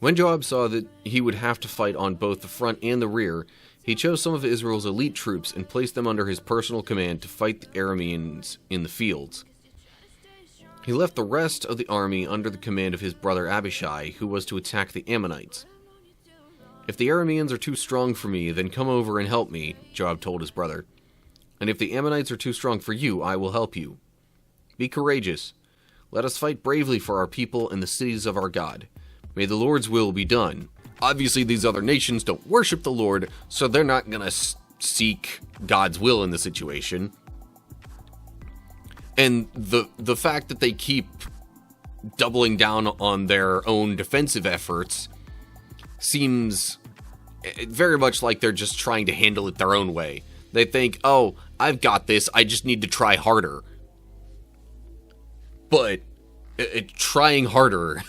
When Joab saw that he would have to fight on both the front and the rear, he chose some of Israel's elite troops and placed them under his personal command to fight the Arameans in the fields. He left the rest of the army under the command of his brother Abishai, who was to attack the Ammonites. "If the Arameans are too strong for me, then come over and help me," Joab told his brother. "And if the Ammonites are too strong for you, I will help you. Be courageous. Let us fight bravely for our people and the cities of our God. May the Lord's will be done." Obviously, these other nations don't worship the Lord, so they're not going to seek God's will in the situation. And the fact that they keep doubling down on their own defensive efforts seems very much like they're just trying to handle it their own way. They think, oh, I've got this, I just need to try harder. But trying harder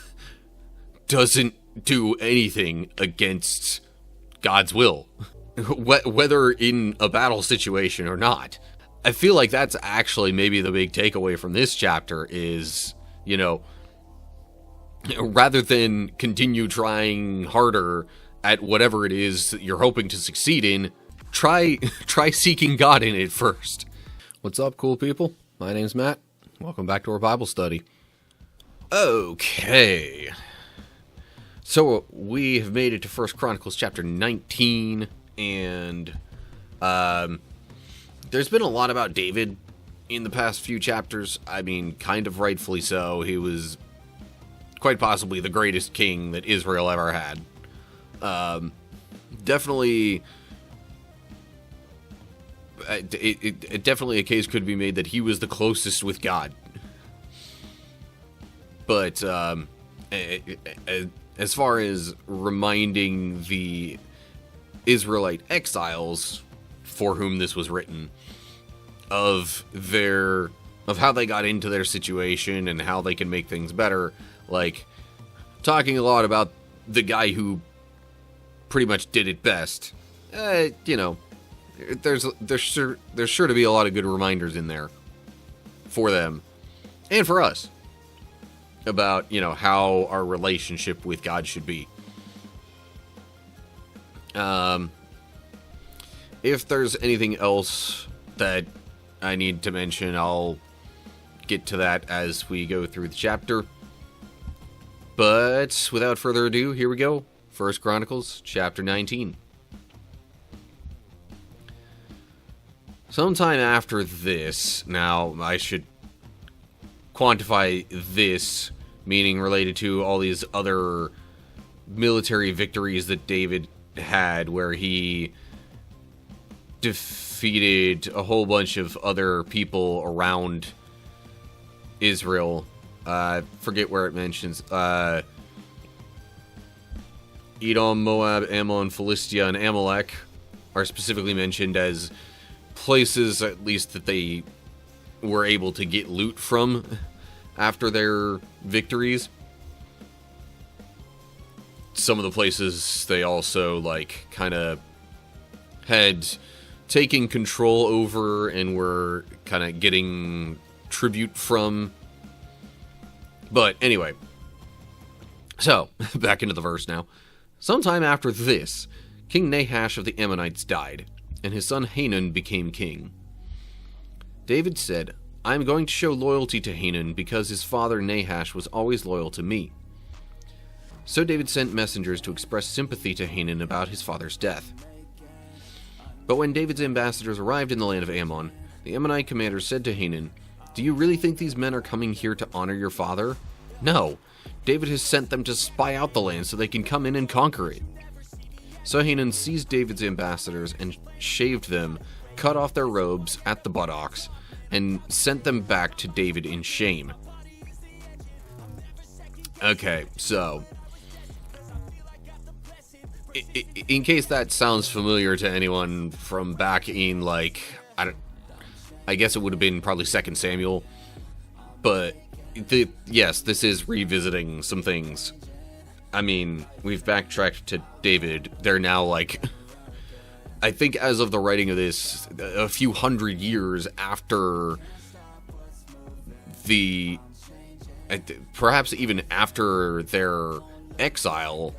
doesn't do anything against God's will, whether in a battle situation or not. I feel like that's actually maybe the big takeaway from this chapter is, rather than continue trying harder at whatever it is that you're hoping to succeed in, try seeking God in it first. What's up, cool people? My name's Matt. Welcome back to our Bible study. Okay. So we have made it to 1 Chronicles chapter 19, and there's been a lot about David in the past few chapters. I mean, kind of rightfully so. He was quite possibly the greatest king that Israel ever had. Definitely a case could be made that he was the closest with God. But as far as reminding the Israelite exiles for whom this was written of how they got into their situation and how they can make things better, like talking a lot about the guy who pretty much did it best. There's sure to be a lot of good reminders in there for them and for us about, how our relationship with God should be. If there's anything else that I need to mention, I'll get to that as we go through the chapter. But without further ado, here we go. 1 Chronicles chapter 19. Sometime after this, now I should quantify this, meaning related to all these other military victories that David had, where he defeated a whole bunch of other people around Israel. Forget where it mentions. Edom, Moab, Ammon, Philistia, and Amalek are specifically mentioned as places, at least, that they were able to get loot from after their victories. Some of the places they also, kind of had taken control over and were kind of getting tribute from. But anyway, so, back into the verse now. Sometime after this, King Nahash of the Ammonites died, and his son Hanun became king. David said, "I am going to show loyalty to Hanun because his father Nahash was always loyal to me." So David sent messengers to express sympathy to Hanun about his father's death. But when David's ambassadors arrived in the land of Ammon, the Ammonite commander said to Hanun, "Do you really think these men are coming here to honor your father? No, David has sent them to spy out the land so they can come in and conquer it." So Hanun seized David's ambassadors and shaved them, cut off their robes at the buttocks, and sent them back to David in shame. Okay, so in case that sounds familiar to anyone from back in, I guess it would have been probably 2 Samuel, but yes, this is revisiting some things. I mean, we've backtracked to David. They're now, I think as of the writing of this, a few hundred years after perhaps even after their exile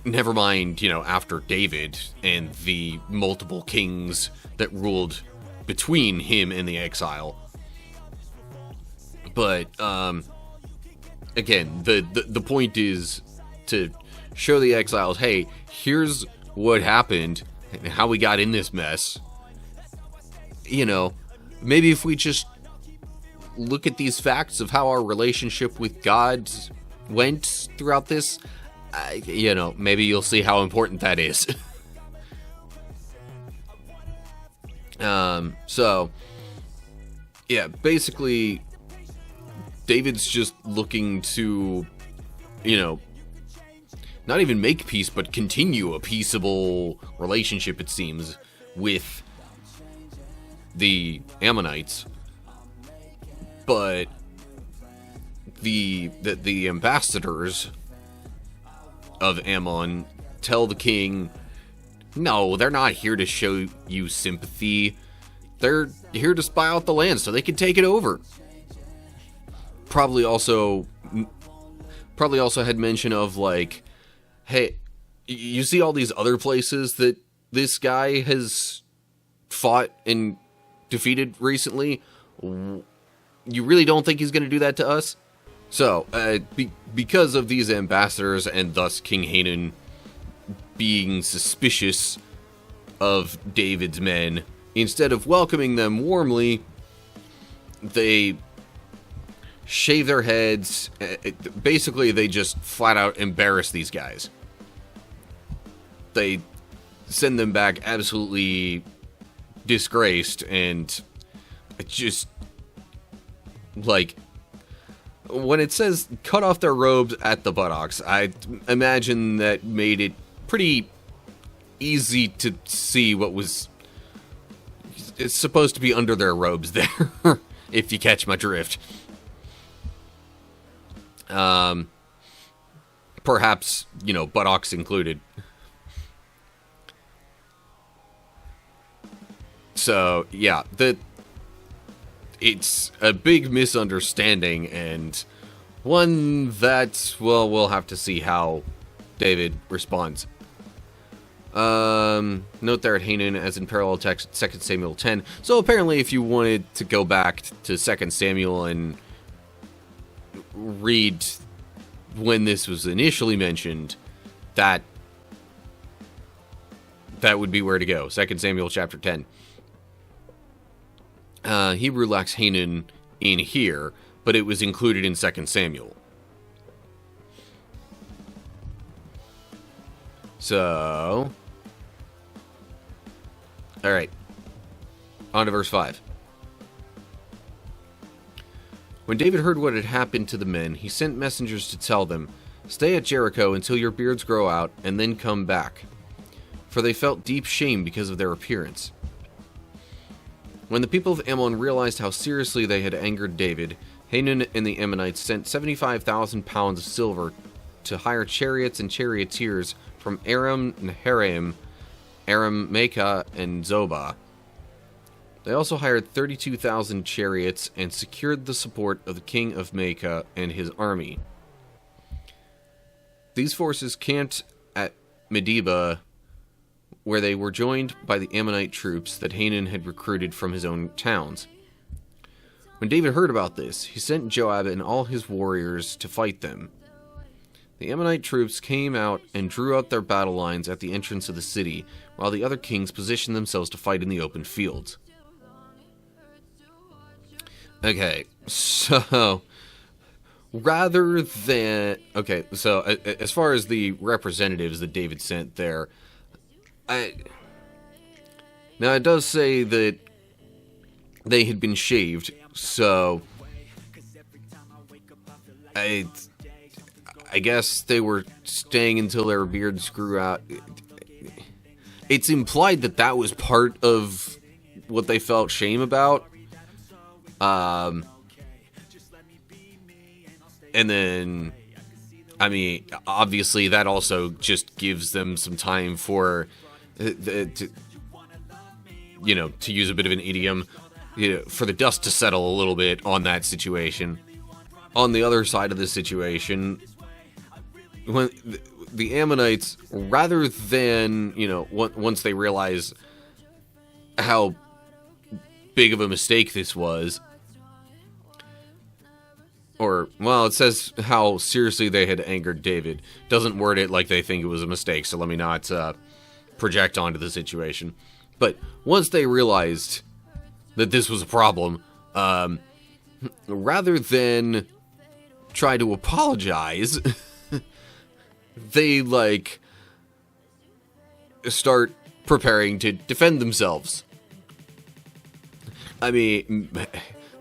Never mind, after David and the multiple kings that ruled between him and the exile. But, again, the point is to show the exiles, hey, here's what happened and how we got in this mess. Maybe if we just look at these facts of how our relationship with God went throughout this, maybe you'll see how important that is. So, yeah, basically, David's just looking to, not even make peace, but continue a peaceable relationship, it seems, with the Ammonites. But the ambassadors of Ammon tell the king, no, they're not here to show you sympathy. They're here to spy out the land so they can take it over. Probably also had mention of, like, hey, you see all these other places that this guy has fought and defeated recently? You really don't think he's going to do that to us? So, because of these ambassadors and thus King Hanan being suspicious of David's men, instead of welcoming them warmly, they shave their heads. Basically, they just flat out embarrass these guys. They send them back absolutely disgraced, and just, like, when it says cut off their robes at the buttocks, I imagine that made it pretty easy to see what was it's supposed to be under their robes there, if you catch my drift. Perhaps, buttocks included. So, yeah, it's a big misunderstanding, and one that, well, we'll have to see how David responds. Note there at Hanan as in parallel text 2 Samuel 10. So apparently if you wanted to go back to 2 Samuel and read when this was initially mentioned, that would be where to go. 2 Samuel chapter 10. Hebrew lacks Hanan in here, but it was included in 2 Samuel. So, alright, on to verse 5. When David heard what had happened to the men, he sent messengers to tell them, "Stay at Jericho until your beards grow out, and then come back." For they felt deep shame because of their appearance. When the people of Ammon realized how seriously they had angered David, Hanan and the Ammonites sent 75,000 pounds of silver to hire chariots and charioteers from Aram, Naharaim, Aram, Maacah, and Zobah. They also hired 32,000 chariots and secured the support of the king of Maacah and his army. These forces camped at Medeba, where they were joined by the Ammonite troops that Hanan had recruited from his own towns. When David heard about this, he sent Joab and all his warriors to fight them. The Ammonite troops came out and drew up their battle lines at the entrance of the city, while the other kings positioned themselves to fight in the open fields. Okay, so rather than... Okay, so as far as the representatives that David sent there, now it does say that they had been shaved, so I guess they were staying until their beards grew out. It's implied that that was part of what they felt shame about. And then, I mean, obviously that also just gives them some time for, to use a bit of an idiom, for the dust to settle a little bit on that situation. On the other side of the situation, when the Ammonites, rather than, once they realize how big of a mistake this was, it says how seriously they had angered David. Doesn't word it like they think it was a mistake, so let me not project onto the situation. But once they realized that this was a problem, rather than try to apologize, they, start preparing to defend themselves. I mean,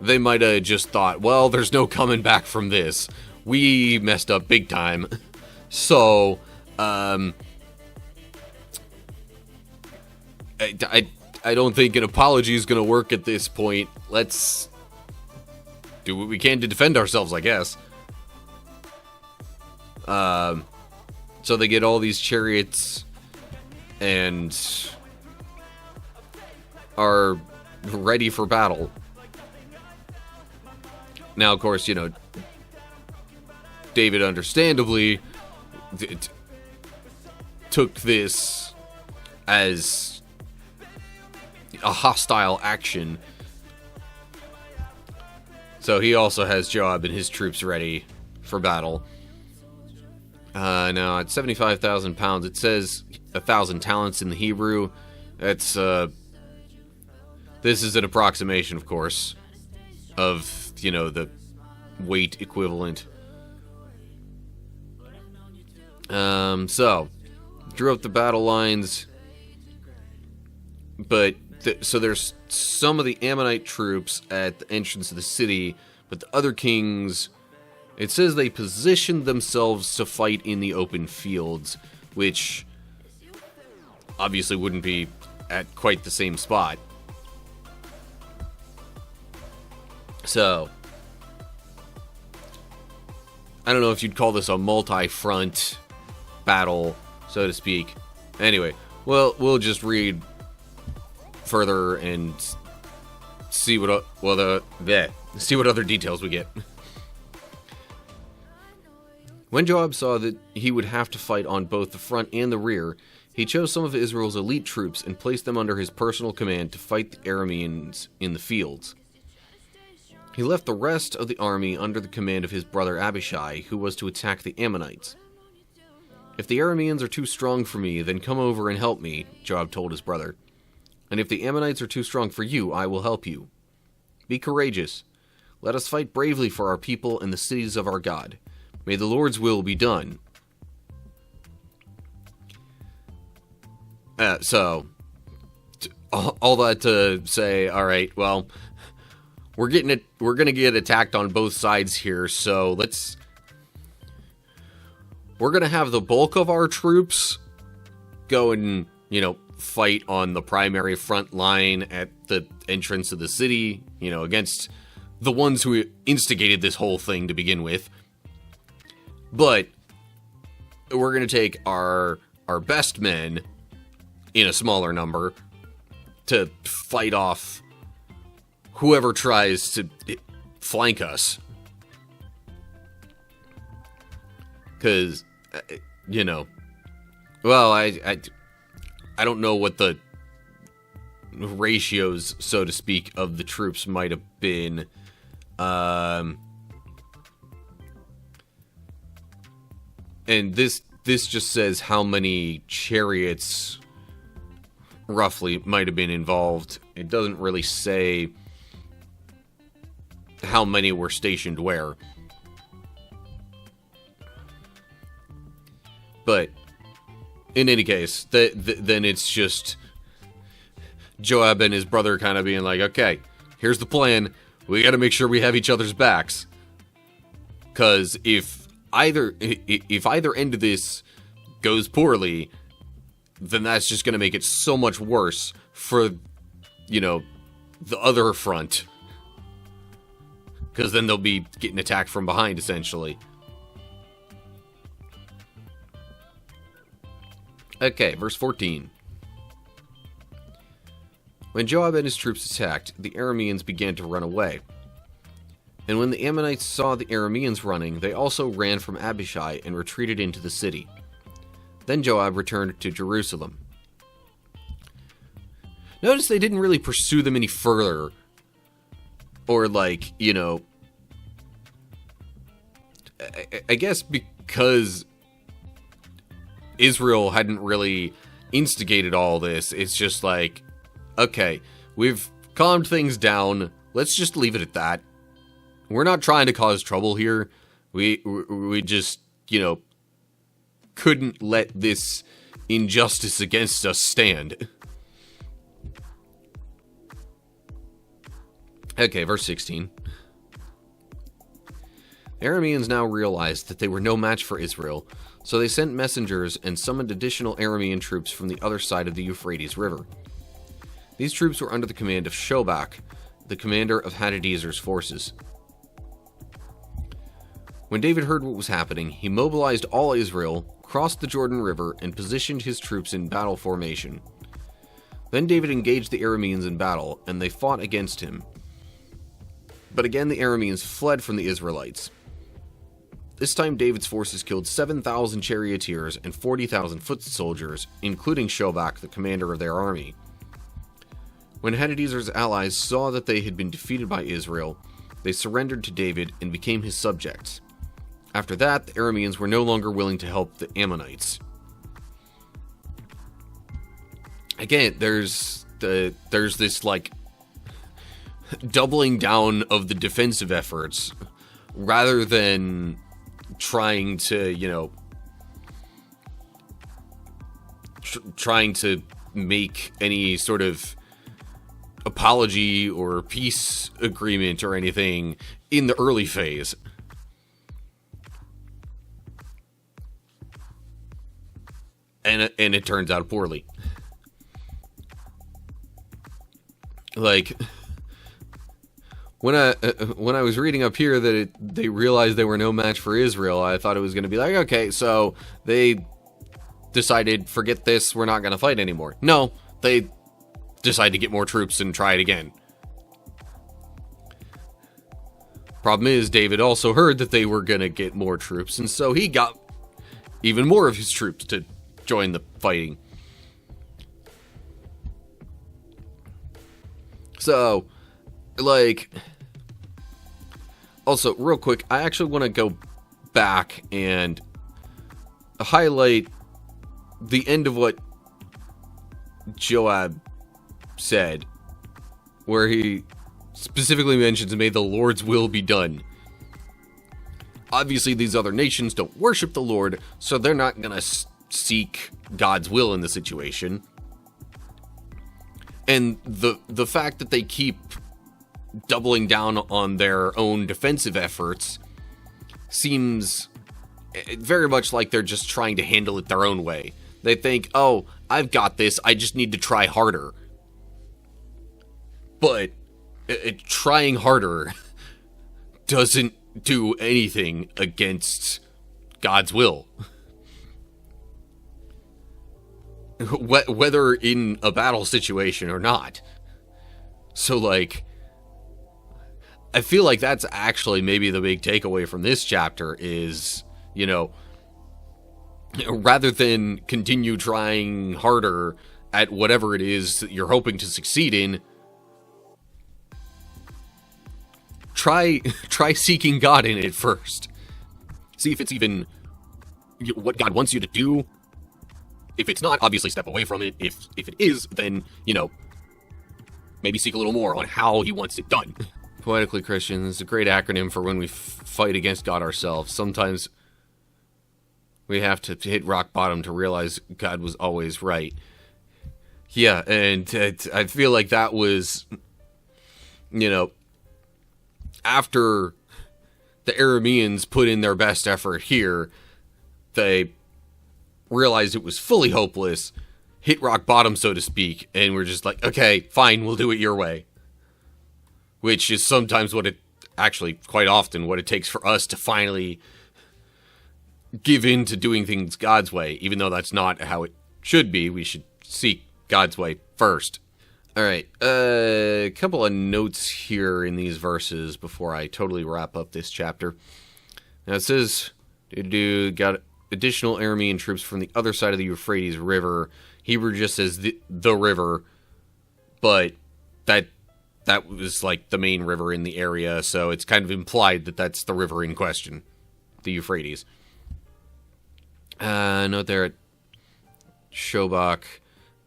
they might have just thought, well, there's no coming back from this. We messed up big time. So, I don't think an apology is going to work at this point. Let's do what we can to defend ourselves, I guess. So they get all these chariots and are ready for battle. Now, of course, David understandably took this as a hostile action. So he also has Joab and his troops ready for battle. Now, at 75,000 pounds, it says 1,000 talents in the Hebrew. That's, this is an approximation, of course, of, the weight equivalent. So, drew up the battle lines, but, so there's some of the Ammonite troops at the entrance of the city, but the other kings, it says they positioned themselves to fight in the open fields, which obviously wouldn't be at quite the same spot. So, I don't know if you'd call this a multi-front battle, so to speak. Anyway, well, we'll just read further and see what other details we get. When Joab saw that he would have to fight on both the front and the rear, he chose some of Israel's elite troops and placed them under his personal command to fight the Arameans in the fields. He left the rest of the army under the command of his brother Abishai, who was to attack the Ammonites. "If the Arameans are too strong for me, then come over and help me," Joab told his brother. "And if the Ammonites are too strong for you, I will help you. Be courageous. Let us fight bravely for our people and the cities of our God. May the Lord's will be done." So, all that to say, all right, well, we're going to get attacked on both sides here, so we're going to have the bulk of our troops go and, fight on the primary front line at the entrance of the city, against the ones who instigated this whole thing to begin with. But we're going to take our best men in a smaller number to fight off whoever tries to flank us. Because, well, I don't know what the ratios, so to speak, of the troops might have been. And this just says how many chariots roughly might have been involved. It doesn't really say how many were stationed where. But in any case, then it's just Joab and his brother kind of being like, okay, here's the plan. We got to make sure we have each other's backs. Because if either end of this goes poorly, then that's just going to make it so much worse for, the other front. Because then they'll be getting attacked from behind, essentially. Okay, verse 14. When Joab and his troops attacked, the Arameans began to run away. And when the Ammonites saw the Arameans running, they also ran from Abishai and retreated into the city. Then Joab returned to Jerusalem. Notice they didn't really pursue them any further. Or, like, you know, I guess because Israel hadn't really instigated all this, it's just like, okay, we've calmed things down. Let's just leave it at that. We're not trying to cause trouble here. We just, you know, couldn't let this injustice against us stand. Okay, verse 16. The Arameans now realized that they were no match for Israel, so they sent messengers and summoned additional Aramean troops from the other side of the Euphrates River. These troops were under the command of Shobach, the commander of Hadadezer's forces. When David heard what was happening, he mobilized all Israel, crossed the Jordan River, and positioned his troops in battle formation. Then David engaged the Arameans in battle, and they fought against him. But again the Arameans fled from the Israelites. This time David's forces killed 7,000 charioteers and 40,000 foot soldiers, including Shobach, the commander of their army. When Hadadezer's allies saw that they had been defeated by Israel, they surrendered to David and became his subjects. After that, the Arameans were no longer willing to help the Ammonites. Again, there's this, like, doubling down of the defensive efforts rather than trying to, you know, trying to make any sort of apology or peace agreement or anything in the early phase. And it turns out poorly. Like, when I was reading up here that they realized they were no match for Israel, I thought it was going to be like, okay, so they decided, forget this, we're not going to fight anymore. No, they decide to get more troops and try it again. Problem is, David also heard that they were going to get more troops, and so he got even more of his troops to join the fighting. So, like, also, real quick, I actually want to go back and highlight the end of what Joab said, where he specifically mentions, may the Lord's will be done. Obviously, these other nations don't worship the Lord, so they're not going to seek God's will in the situation. And the fact that they keep doubling down on their own defensive efforts seems very much like they're just trying to handle it their own way. They think, oh, I've got this, I just need to try harder. But trying harder doesn't do anything against God's will. Whether in a battle situation or not. So, like, I feel like that's actually maybe the big takeaway from this chapter is, you know, rather than continue trying harder at whatever it is that you're hoping to succeed in, try seeking God in it first. See if it's even what God wants you to do. If it's not, obviously step away from it. If it is, then, you know, maybe seek a little more on how he wants it done. Poetically Christian is a great acronym for when we fight against God ourselves. Sometimes we have to hit rock bottom to realize God was always right. Yeah, and I feel like that was, you know, after the Arameans put in their best effort here, they realized it was fully hopeless, hit rock bottom, so to speak, and we're just like, okay, fine, we'll do it your way. Which is sometimes what it, actually, quite often, what it takes for us to finally give in to doing things God's way, even though that's not how it should be. We should seek God's way first. Alright, a couple of notes here in these verses before I totally wrap up this chapter. Now it says, got additional Aramean troops from the other side of the Euphrates River. Hebrew just says the river, but that was like the main river in the area, so it's kind of implied that that's the river in question, the Euphrates. Note there at Shobach,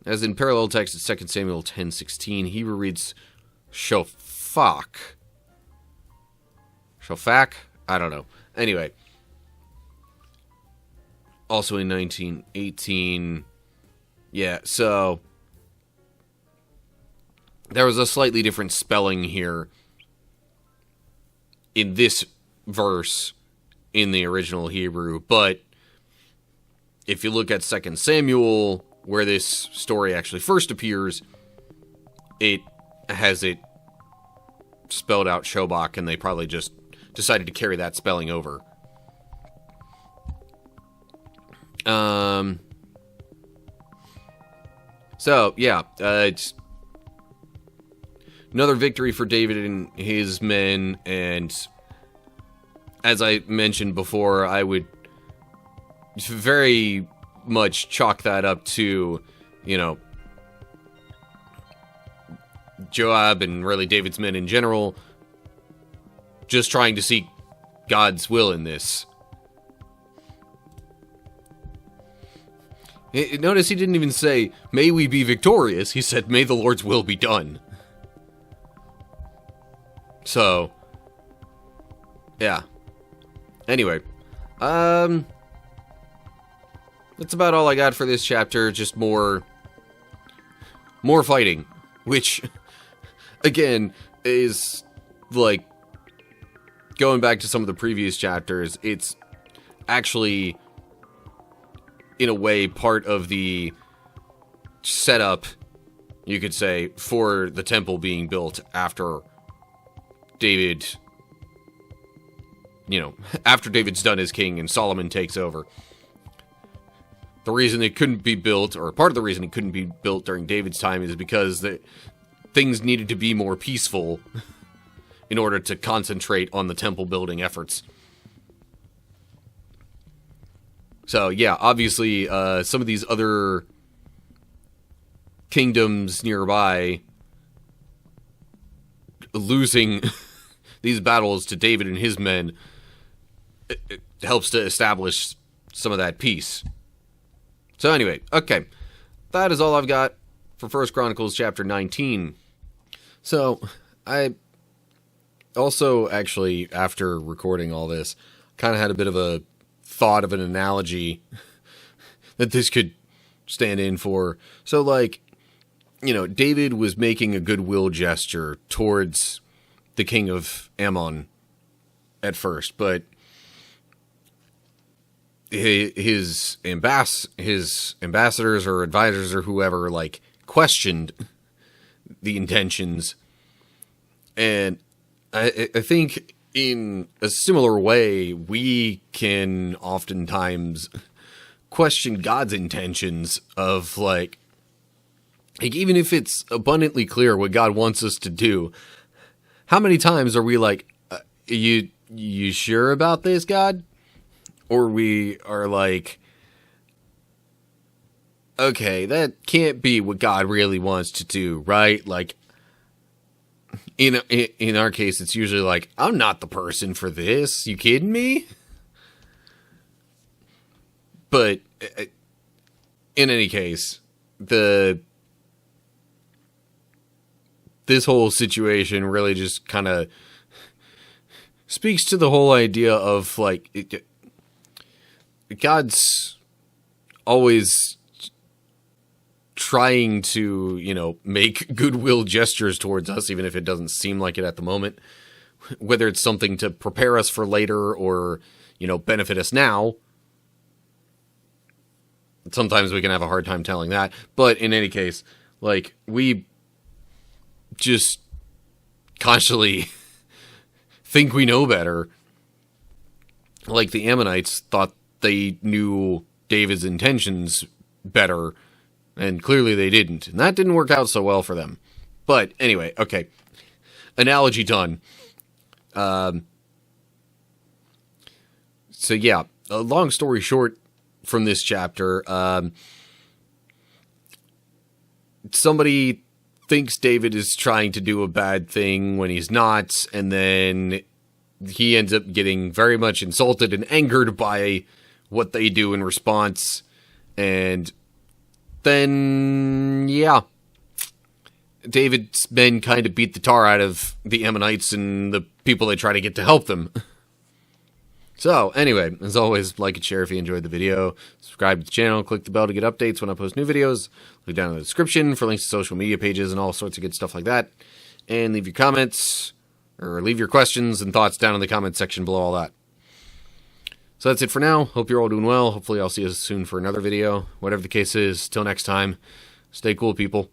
as in parallel text at 2 Samuel 10:16, Hebrew reads Shofak. Shofak? I don't know. Anyway, also in 1918, yeah, so there was a slightly different spelling here in this verse in the original Hebrew, but if you look at 2 Samuel, where this story actually first appears, it has it spelled out Shobach, and they probably just decided to carry that spelling over. So, yeah, it's another victory for David and his men, and as I mentioned before, I would very much chalk that up to, Joab and really David's men in general just trying to seek God's will in this. Notice he didn't even say, "May we be victorious." He said, "May the Lord's will be done." So, yeah. Anyway, that's about all I got for this chapter. Just more fighting, which, again, is like going back to some of the previous chapters. It's actually, in a way, part of the setup, you could say, for the temple being built after David, after David's done as king and Solomon takes over. The reason it couldn't be built, or part of the reason it couldn't be built during David's time, is because things needed to be more peaceful in order to concentrate on the temple building efforts. So, yeah, obviously, some of these other kingdoms nearby losing these battles to David and his men, it helps to establish some of that peace. So anyway, okay, that is all I've got for 1 Chronicles chapter 19. So, I also, actually, after recording all this, kind of had a bit of a thought of an analogy that this could stand in for. So, like, David was making a goodwill gesture towards the king of Ammon at first, but his ambassadors or advisors or whoever, like, questioned the intentions. And I think in a similar way, we can oftentimes question God's intentions of, like, even if it's abundantly clear what God wants us to do, how many times are we like, you sure about this, God? Or we are like, okay, that can't be what God really wants to do, right? Like, in our case, it's usually like, I'm not the person for this. You kidding me? But in any case, this whole situation really just kind of speaks to the whole idea of, like, God's always trying to, make goodwill gestures towards us, even if it doesn't seem like it at the moment. Whether it's something to prepare us for later or, benefit us now. Sometimes we can have a hard time telling that. But in any case, like, we just constantly think we know better. Like the Ammonites thought they knew David's intentions better, and clearly they didn't. And that didn't work out so well for them. But anyway, okay. Analogy done. So yeah, long story short, from this chapter. Somebody thinks David is trying to do a bad thing when he's not, and then he ends up getting very much insulted and angered by what they do in response. And then, yeah, David's men kind of beat the tar out of the Ammonites and the people they try to get to help them. So, anyway, as always, like and share if you enjoyed the video. Subscribe to the channel, click the bell to get updates when I post new videos. Look down in the description for links to social media pages and all sorts of good stuff like that. And leave your comments, or leave your questions and thoughts down in the comments section below all that. So that's it for now. Hope you're all doing well. Hopefully I'll see you soon for another video. Whatever the case is, till next time, stay cool, people.